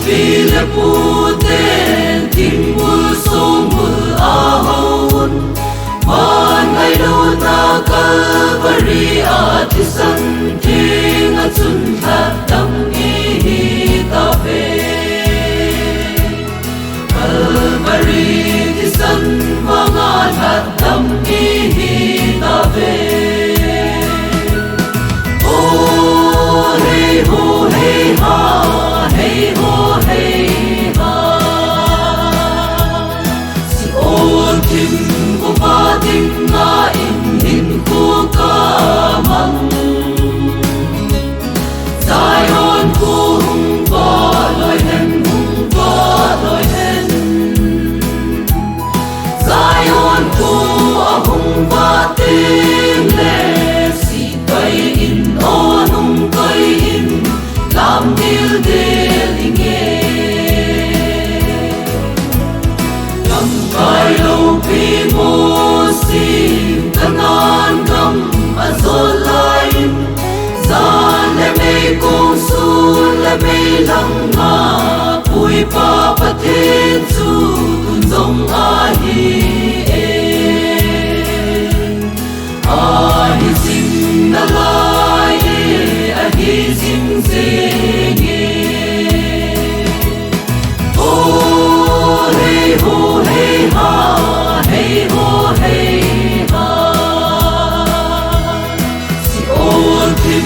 Vile puten tim mul song mul ahon man ngay đâu ta Calvary atisan ting at sun hat dam i ta về Calvary tisan mga hat dam i ta về oh hey ho hey ha hey ho hey ha si ôn tim của ba tình nga in hin của ca măng Zion của hùng ba lời hen hùng ba lời hen Zion của hùng ba tiếng lệ si bay in onung cây in làm điều để Kai lâu pi mô sim kanan gam azolain Zan le mei kong sun le mei lang ma Pui pa patin su tun dong a hi Ahi sim na lai ahi sim zing Oh hey ho hey ha hey ho hey ha si ôn tim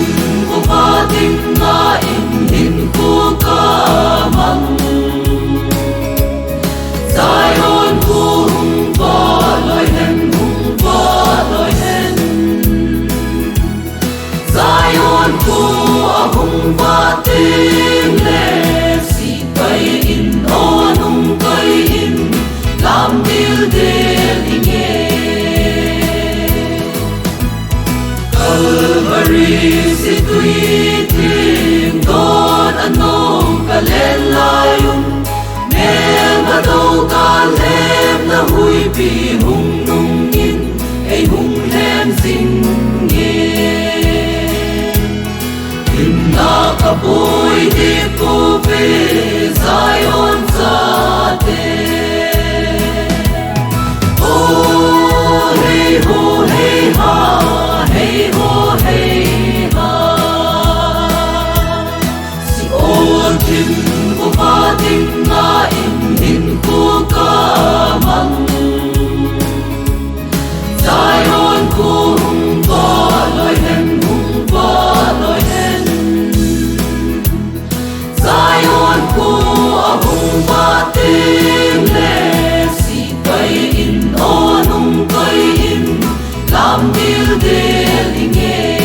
của ba tình nga in hin của ca măng Zion của hùng ba lời hen hùng ba lời hen Zion của hùng ba tiếng lệ si bay in onung cây in làm điều để nghe Calvary si tui tim con anong ka len layum men a đâu ka lem na hui pi hung nung in ei hung lem sing nghe in na ka boy di ko ve Zion sa te Oh hey ho hey ha hey ho hey ha si ôn tim của ba tình nga in hin của ca măng Zion của hùng ba lời hen hùng ba lời hen Zion của hùng ba tiếng lệ si bay in onung cây in làm điều để nghe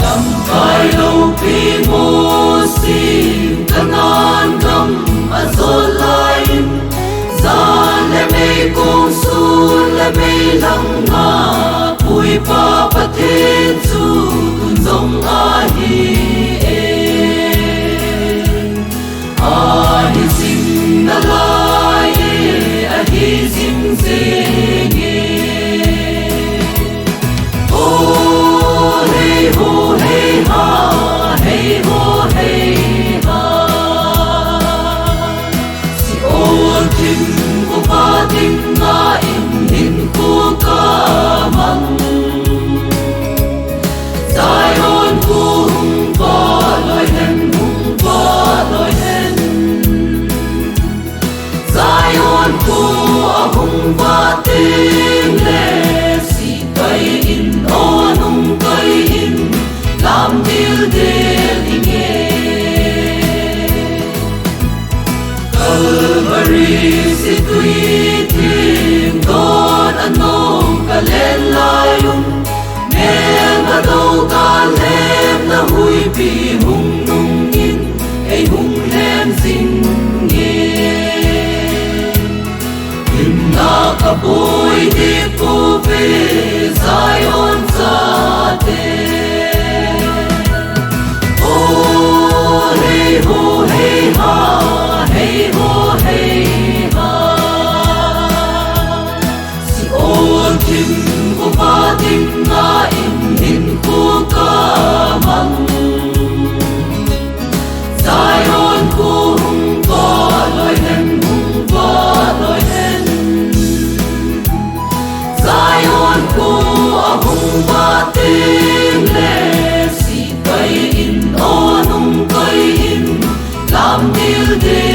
làm vai lâu pi mô sim kanan gam azolain Zan le mei kong sun le mei lang ma Pui pa patin su tun dong a hi Ahi sim na lai ahi sim zing Oh hey ho hey ha hey ho hey ha si ôn tim của ba tình nga in hin của ca măng Zion của hùng ba lời hen hùng ba lời hen Zion của hùng ba tiếng lệ si bay in onung cây in làm điều để nghe Calvary si tui tim con anong ka len layum men a đâu ka lem na hui pi hung nung in ei hung lem sing nghe in na ka boy di ko ve Zion sa te Oh hey ho hey ha hey ho hey ha am dil de